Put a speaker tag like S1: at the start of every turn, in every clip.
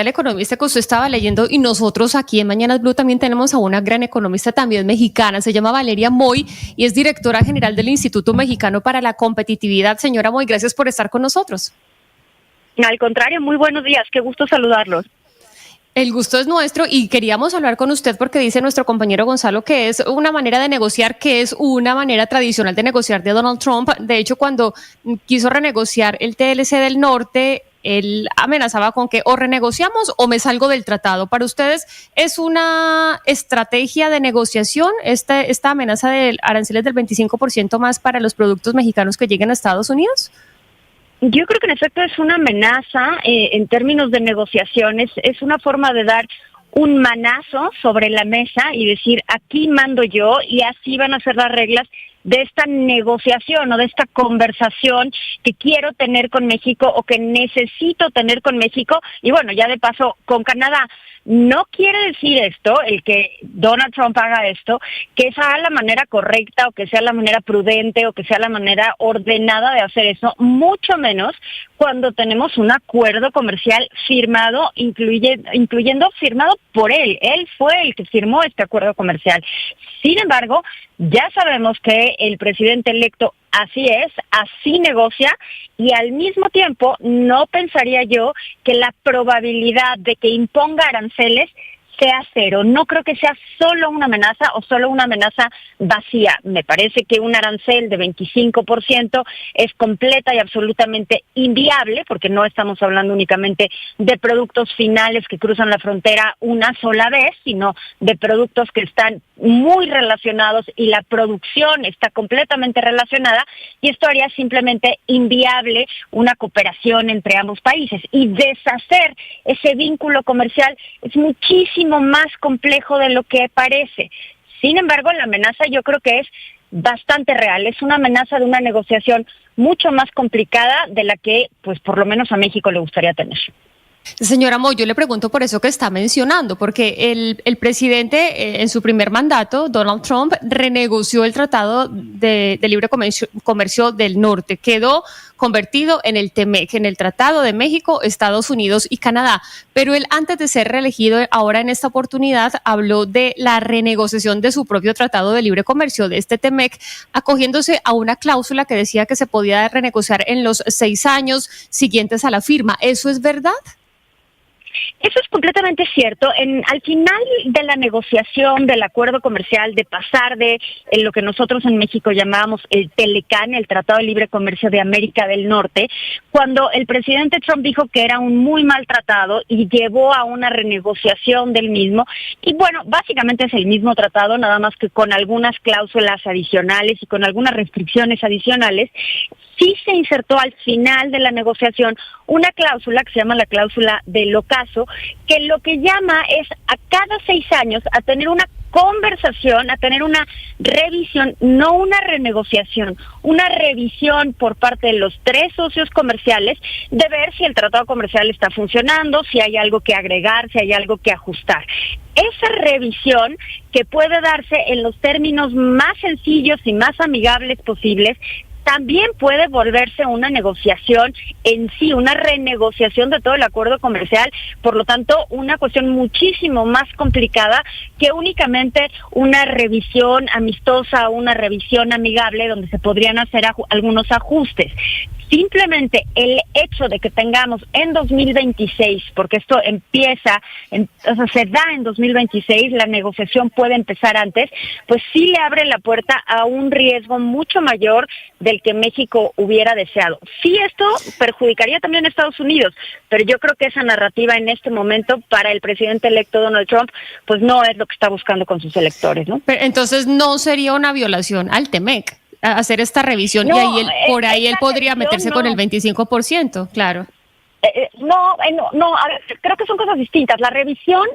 S1: el economista que usted estaba leyendo, y nosotros aquí en Mañanas Blue también tenemos a una gran economista también mexicana, se llama Valeria Moy y es directora general del Instituto Mexicano para la Competitividad. Señora Moy, gracias por estar con nosotros.
S2: Al contrario, muy buenos días, qué gusto saludarlos.
S1: El gusto es nuestro y queríamos hablar con usted porque dice nuestro compañero Gonzalo que es una manera de negociar, que es una manera tradicional de negociar de Donald Trump. De hecho, cuando quiso renegociar el TLC del norte, él amenazaba con que o renegociamos o me salgo del tratado. ¿Para ustedes es una estrategia de negociación esta amenaza de aranceles del 25% más para los productos mexicanos que lleguen a Estados Unidos?
S2: Yo creo que en efecto es una amenaza en términos de negociaciones, es una forma de dar un manazo sobre la mesa y decir, aquí mando yo y así van a ser las reglas de esta negociación o de esta conversación que quiero tener con México o que necesito tener con México y bueno, ya de paso con Canadá. No quiere decir esto, el que Donald Trump haga esto, que sea la manera correcta o que sea la manera prudente o que sea la manera ordenada de hacer eso, mucho menos cuando tenemos un acuerdo comercial firmado, incluyendo firmado por él. Él fue el que firmó este acuerdo comercial. Sin embargo, ya sabemos que el presidente electo así es, así negocia y al mismo tiempo no pensaría yo que la probabilidad de que imponga aranceles sea cero. No creo que sea solo una amenaza o solo una amenaza vacía. Me parece que un arancel de 25% es completa y absolutamente inviable, porque no estamos hablando únicamente de productos finales que cruzan la frontera una sola vez, sino de productos que están muy relacionados y la producción está completamente relacionada, y esto haría simplemente inviable una cooperación entre ambos países. Y deshacer ese vínculo comercial es muchísimo más complejo de lo que parece. Sin embargo, la amenaza yo creo que es bastante real. Es una amenaza de una negociación mucho más complicada de la que, pues, por lo menos a México le gustaría tener.
S1: Señora Moy, yo le pregunto por eso que está mencionando, porque el presidente en su primer mandato, Donald Trump, renegoció el Tratado de Libre Comercio del Norte. Quedó convertido en el TEMEC, en el Tratado de México, Estados Unidos y Canadá. Pero él, antes de ser reelegido, ahora en esta oportunidad, habló de la renegociación de su propio Tratado de Libre Comercio, de este TEMEC, acogiéndose a una cláusula que decía que se podía renegociar en los 6 años siguientes a la firma. ¿Eso es verdad?
S2: Eso es completamente cierto. Al final de la negociación del acuerdo comercial, de pasar de lo que nosotros en México llamábamos el TELECAN, el Tratado de Libre Comercio de América del Norte, cuando el presidente Trump dijo que era un muy mal tratado y llevó a una renegociación del mismo, y bueno, básicamente es el mismo tratado, nada más que con algunas cláusulas adicionales y con algunas restricciones adicionales, sí se insertó al final de la negociación una cláusula que se llama la cláusula del ocaso, que lo que llama es a cada 6 años a tener una conversación, a tener una revisión, no una renegociación, una revisión por parte de los 3 socios comerciales de ver si el tratado comercial está funcionando, si hay algo que agregar, si hay algo que ajustar. Esa revisión, que puede darse en los términos más sencillos y más amigables posibles, también puede volverse una negociación en sí, una renegociación de todo el acuerdo comercial, por lo tanto, una cuestión muchísimo más complicada que únicamente una revisión amistosa o una revisión amigable donde se podrían hacer algunos ajustes. Simplemente el hecho de que tengamos en 2026, porque esto se da en 2026, la negociación puede empezar antes, pues sí le abre la puerta a un riesgo mucho mayor del que México hubiera deseado. Sí, esto perjudicaría también a Estados Unidos, pero yo creo que esa narrativa en este momento para el presidente electo Donald Trump, pues no es lo que está buscando con sus electores, ¿no?
S1: Pero entonces no sería una violación al TEMEC hacer esta revisión, no, y ahí por ahí él podría meterse con el 25%, claro.
S2: No, a ver, creo que son cosas distintas. La revisión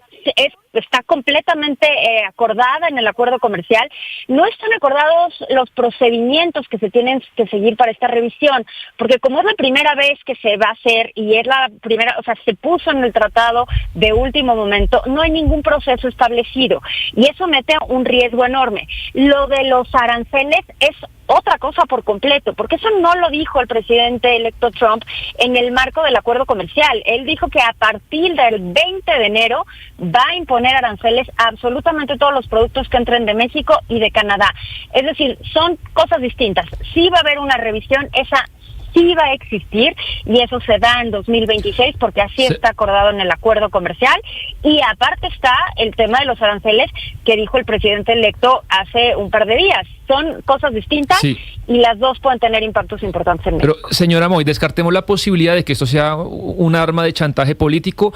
S2: está completamente acordada en el acuerdo comercial. No están acordados los procedimientos que se tienen que seguir para esta revisión, porque como es la primera vez que se va a hacer y es la primera, o sea, se puso en el tratado de último momento, no hay ningún proceso establecido y eso mete un riesgo enorme. Lo de los aranceles es otra cosa por completo, porque eso no lo dijo el presidente electo Trump en el marco del acuerdo comercial. Él dijo que a partir del 20 de enero va a imponer aranceles a absolutamente todos los productos que entren de México y de Canadá. Es decir, son cosas distintas. Sí va a haber una revisión, esa sí va a existir, y eso se da en 2026 porque así está acordado en el acuerdo comercial. Y aparte está el tema de los aranceles que dijo el presidente electo hace un par de días. Son cosas distintas y las dos pueden tener impactos importantes en México.
S3: Pero, señora Moy, descartemos la posibilidad de que esto sea un arma de chantaje político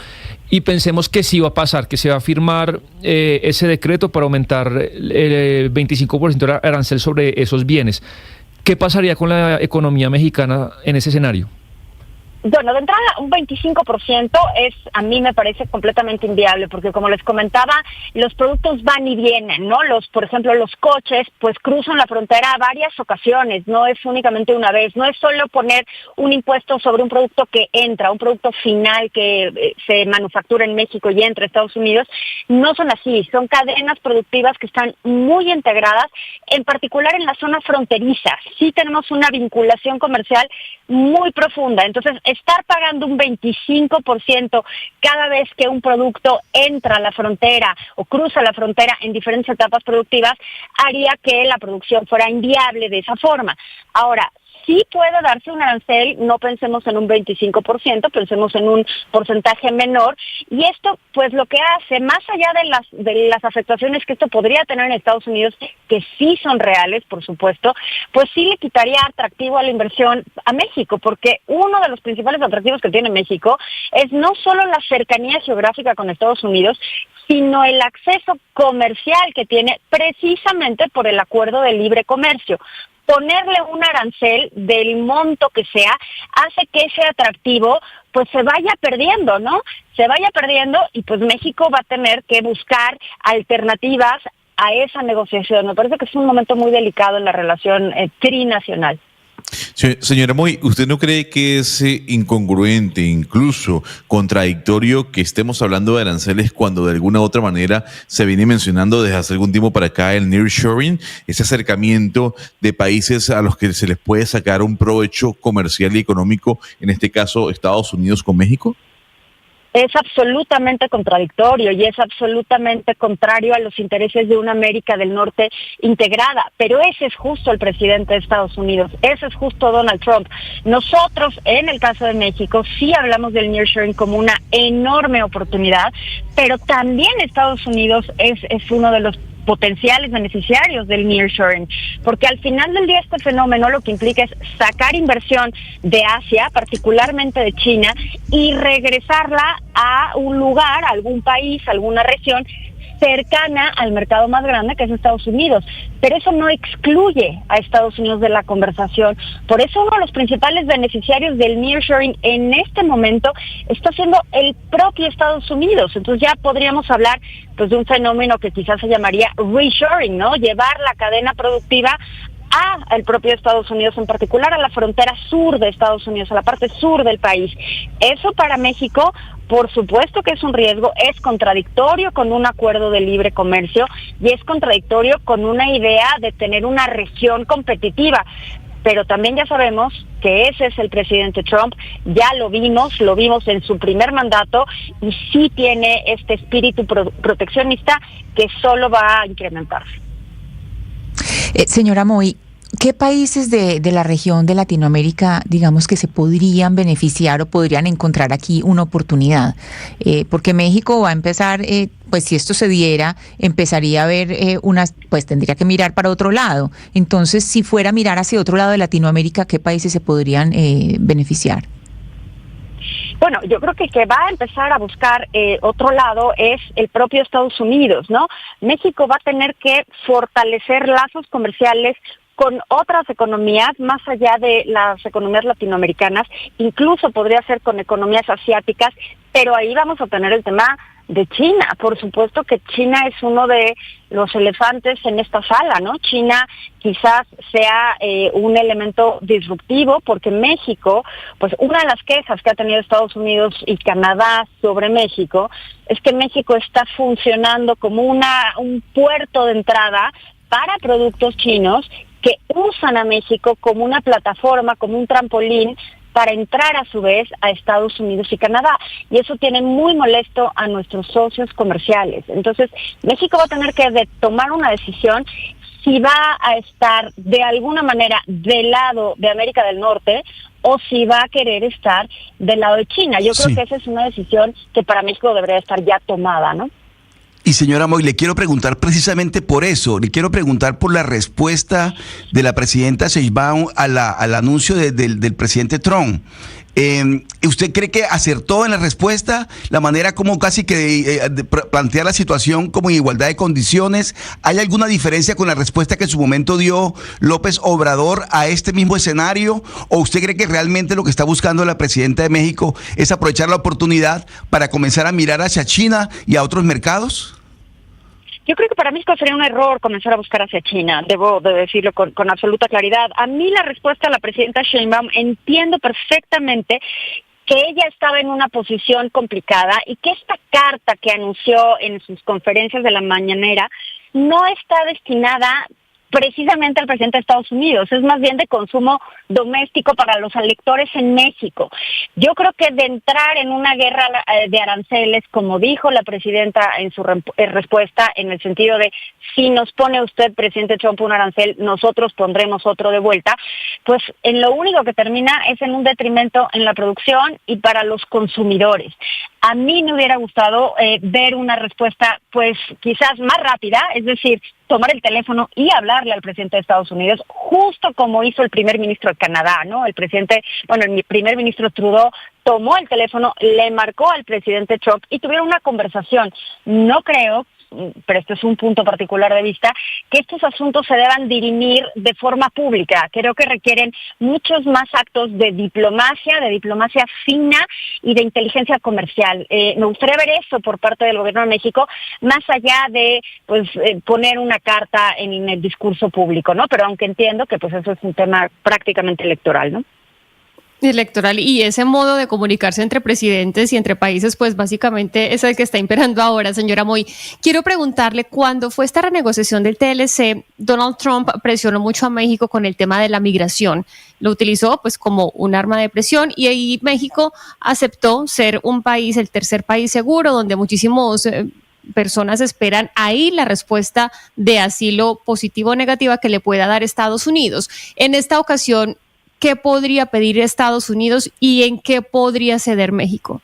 S3: y pensemos que sí va a pasar, que se va a firmar ese decreto para aumentar el 25% de arancel sobre esos bienes. ¿Qué pasaría con la economía mexicana en ese escenario?
S2: Bueno, de entrada, un 25% a mí me parece completamente inviable, porque como les comentaba, los productos van y vienen, ¿no? Por ejemplo, los coches, pues cruzan la frontera varias ocasiones, no es únicamente una vez, no es solo poner un impuesto sobre un producto que entra, un producto final que se manufactura en México y entra a Estados Unidos, no son así, son cadenas productivas que están muy integradas, en particular en las zonas fronterizas. Sí tenemos una vinculación comercial muy profunda, entonces estar pagando un 25% cada vez que un producto entra a la frontera o cruza la frontera en diferentes etapas productivas haría que la producción fuera inviable de esa forma. Ahora, sí puede darse un arancel, no pensemos en un 25%, pensemos en un porcentaje menor, y esto pues lo que hace, más allá de las afectaciones que esto podría tener en Estados Unidos, que sí son reales, por supuesto, pues sí le quitaría atractivo a la inversión a México, porque uno de los principales atractivos que tiene México es no solo la cercanía geográfica con Estados Unidos, sino el acceso comercial que tiene precisamente por el acuerdo de libre comercio. Ponerle un arancel del monto que sea hace que ese atractivo pues se vaya perdiendo, ¿no? Se vaya perdiendo y pues México va a tener que buscar alternativas a esa negociación. Me parece que es un momento muy delicado en la relación trinacional.
S4: Señora Moy, ¿usted no cree que es incongruente, incluso contradictorio, que estemos hablando de aranceles cuando de alguna u otra manera se viene mencionando desde hace algún tiempo para acá el nearshoring, ese acercamiento de países a los que se les puede sacar un provecho comercial y económico, en este caso Estados Unidos con México?
S2: Es absolutamente contradictorio y es absolutamente contrario a los intereses de una América del Norte integrada, pero ese es justo el presidente de Estados Unidos, ese es justo Donald Trump. Nosotros, en el caso de México, sí hablamos del nearshoring como una enorme oportunidad, pero también Estados Unidos es uno de los potenciales beneficiarios del nearshoring, porque al final del día este fenómeno lo que implica es sacar inversión de Asia, particularmente de China, y regresarla a un lugar, a algún país, a alguna región cercana al mercado más grande, que es Estados Unidos. Pero eso no excluye a Estados Unidos de la conversación. Por eso uno de los principales beneficiarios del nearshoring en este momento está siendo el propio Estados Unidos. Entonces ya podríamos hablar pues de un fenómeno que quizás se llamaría reshoring, ¿no? Llevar la cadena productiva a el propio Estados Unidos, en particular a la frontera sur de Estados Unidos, a la parte sur del país. Eso para México, por supuesto que es un riesgo, es contradictorio con un acuerdo de libre comercio y es contradictorio con una idea de tener una región competitiva. Pero también ya sabemos que ese es el presidente Trump, ya lo vimos en su primer mandato y sí tiene este espíritu proteccionista que solo va a incrementarse.
S5: Señora Moy, ¿qué países de la región de Latinoamérica, digamos, que se podrían beneficiar o podrían encontrar aquí una oportunidad? Porque México va a empezar, pues si esto se diera, empezaría a ver pues tendría que mirar para otro lado. Entonces, si fuera a mirar hacia otro lado de Latinoamérica, ¿qué países se podrían beneficiar?
S2: Bueno, yo creo que va a empezar a buscar otro lado es el propio Estados Unidos, ¿no? México va a tener que fortalecer lazos comerciales con otras economías, más allá de las economías latinoamericanas, incluso podría ser con economías asiáticas, pero ahí vamos a tener el tema de China. Por supuesto que China es uno de los elefantes en esta sala, ¿no? China quizás sea un elemento disruptivo porque México, pues una de las quejas que ha tenido Estados Unidos y Canadá sobre México es que México está funcionando como un puerto de entrada para productos chinos que usan a México como una plataforma, como un trampolín para entrar a su vez a Estados Unidos y Canadá. Y eso tiene muy molesto a nuestros socios comerciales. Entonces, México va a tener que tomar una decisión si va a estar de alguna manera del lado de América del Norte o si va a querer estar del lado de China. Yo creo que esa es una decisión que para México debería estar ya tomada, ¿no?
S6: Y señora Moy, le quiero preguntar precisamente por eso, le quiero preguntar por la respuesta de la presidenta Sheinbaum al anuncio del presidente Trump. ¿Usted cree que acertó en la respuesta, la manera como casi que plantea la situación como en igualdad de condiciones? ¿Hay alguna diferencia con la respuesta que en su momento dio López Obrador a este mismo escenario? ¿O usted cree que realmente lo que está buscando la presidenta de México es aprovechar la oportunidad para comenzar a mirar hacia China y a otros mercados?
S2: Yo creo que para México sería un error comenzar a buscar hacia China, debo de decirlo con absoluta claridad. A mí la respuesta de la presidenta Sheinbaum, entiendo perfectamente que ella estaba en una posición complicada y que esta carta que anunció en sus conferencias de la mañanera no está destinada precisamente al presidente de Estados Unidos, es más bien de consumo doméstico para los electores en México. Yo creo que de entrar en una guerra de aranceles, como dijo la presidenta en su respuesta, en el sentido de si nos pone usted, presidente Trump, un arancel, nosotros pondremos otro de vuelta, pues en lo único que termina es en un detrimento en la producción y para los consumidores. A mí me hubiera gustado ver una respuesta, pues quizás más rápida, es decir, tomar el teléfono y hablarle al presidente de Estados Unidos, justo como hizo el primer ministro de Canadá, ¿no? El primer ministro Trudeau tomó el teléfono, le marcó al presidente Trump y tuvieron una conversación. No creo, pero esto es un punto particular de vista, que estos asuntos se deban dirimir de forma pública. Creo que requieren muchos más actos de diplomacia fina y de inteligencia comercial. Me gustaría ver eso por parte del gobierno de México, más allá de poner una carta en el discurso público, ¿no? Pero aunque entiendo que pues eso es un tema prácticamente electoral, ¿no?
S1: Electoral, y ese modo de comunicarse entre presidentes y entre países, pues básicamente es el que está imperando ahora, señora Moy. Quiero preguntarle, cuando fue esta renegociación del TLC, Donald Trump presionó mucho a México con el tema de la migración. Lo utilizó pues como un arma de presión y ahí México aceptó ser un país, el tercer país seguro, donde muchísimos personas esperan ahí la respuesta de asilo positivo o negativa que le pueda dar Estados Unidos. En esta ocasión, ¿qué podría pedir Estados Unidos y en qué podría ceder México?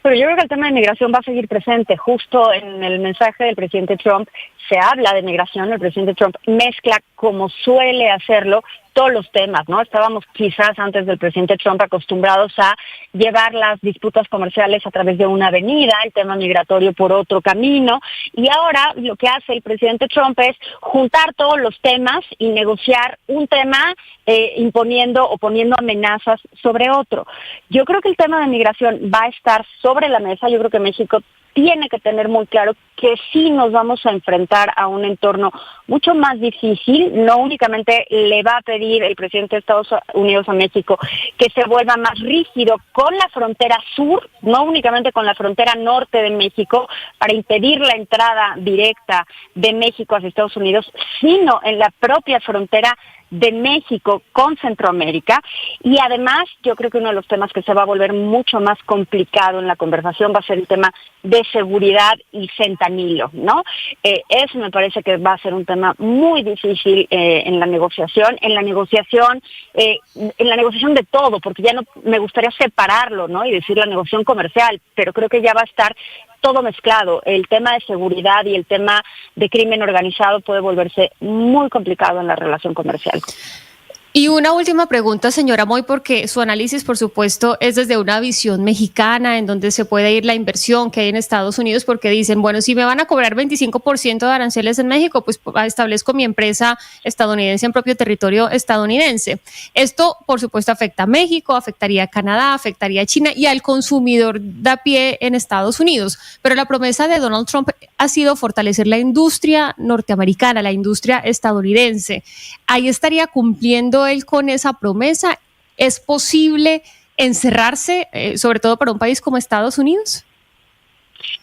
S2: Pero yo creo que el tema de migración va a seguir presente. Justo en el mensaje del presidente Trump se habla de migración. El presidente Trump mezcla, como suele hacerlo, todos los temas, ¿no? Estábamos quizás antes del presidente Trump acostumbrados a llevar las disputas comerciales a través de una avenida, el tema migratorio por otro camino, y ahora lo que hace el presidente Trump es juntar todos los temas y negociar un tema imponiendo o poniendo amenazas sobre otro. Yo creo que el tema de migración va a estar sobre la mesa. Yo creo que México tiene que tener muy claro que sí nos vamos a enfrentar a un entorno mucho más difícil. No únicamente le va a pedir el presidente de Estados Unidos a México que se vuelva más rígido con la frontera sur, no únicamente con la frontera norte de México, para impedir la entrada directa de México hacia Estados Unidos, sino en la propia frontera de México con Centroamérica. Y además yo creo que uno de los temas que se va a volver mucho más complicado en la conversación va a ser el tema de seguridad y fentanilo, ¿no? Eso me parece que va a ser un tema muy difícil en la negociación de todo, porque ya no me gustaría separarlo, ¿no? Y decir la negociación comercial, pero creo que ya va a estar todo mezclado. El tema de seguridad y el tema de crimen organizado puede volverse muy complicado en la relación comercial.
S1: Y una última pregunta, señora Moy, porque su análisis, por supuesto, es desde una visión mexicana, en donde se puede ir la inversión que hay en Estados Unidos, porque dicen, bueno, si me van a cobrar 25% de aranceles en México, pues establezco mi empresa estadounidense en propio territorio estadounidense. Esto, por supuesto, afecta a México, afectaría a Canadá, afectaría a China y al consumidor de a pie en Estados Unidos. Pero la promesa de Donald Trump ha sido fortalecer la industria norteamericana, la industria estadounidense. Ahí estaría cumpliendo él con esa promesa. ¿Es posible encerrarse, sobre todo para un país como Estados Unidos?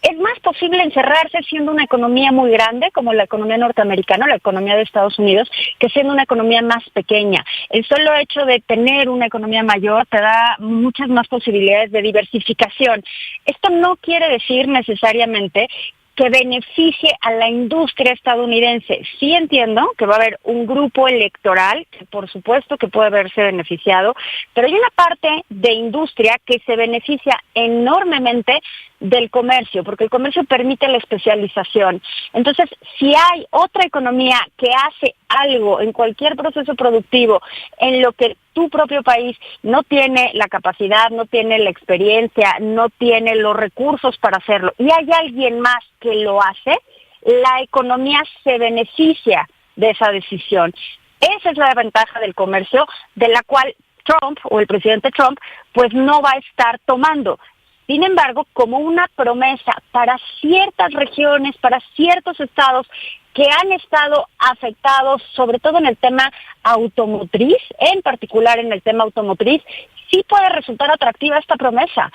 S2: Es más posible encerrarse siendo una economía muy grande, como la economía norteamericana, la economía de Estados Unidos, que siendo una economía más pequeña. El solo hecho de tener una economía mayor te da muchas más posibilidades de diversificación. Esto no quiere decir necesariamente que beneficie a la industria estadounidense. Sí entiendo que va a haber un grupo electoral que por supuesto que puede verse beneficiado, pero hay una parte de industria que se beneficia enormemente del comercio, porque el comercio permite la especialización. Entonces, si hay otra economía que hace algo en cualquier proceso productivo en lo que tu propio país no tiene la capacidad, no tiene la experiencia, no tiene los recursos para hacerlo, y hay alguien más que lo hace, la economía se beneficia de esa decisión. Esa es la ventaja del comercio, de la cual Trump, o el presidente Trump, pues no va a estar tomando. Sin embargo, como una promesa para ciertas regiones, para ciertos estados que han estado afectados, sobre todo en el tema automotriz, en particular en el tema automotriz, sí puede resultar atractiva esta promesa.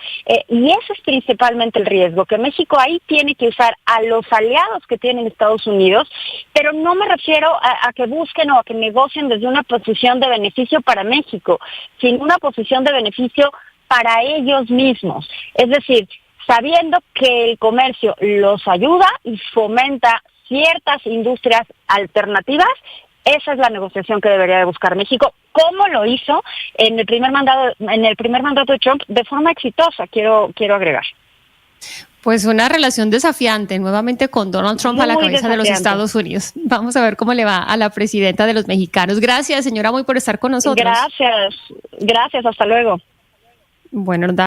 S2: Y ese es principalmente el riesgo, que México ahí tiene que usar a los aliados que tienen Estados Unidos, pero no me refiero a que busquen o a que negocien desde una posición de beneficio para México, sino una posición de beneficio para ellos mismos. Es decir, sabiendo que el comercio los ayuda y fomenta ciertas industrias alternativas, esa es la negociación que debería de buscar México, como lo hizo en el primer mandato de Trump de forma exitosa, quiero agregar.
S1: Pues una relación desafiante, nuevamente con Donald Trump a la cabeza de los Estados Unidos. Vamos a ver cómo le va a la presidenta de los mexicanos. Gracias, señora Moy, por estar con nosotros.
S2: Gracias, hasta luego.
S1: Bueno,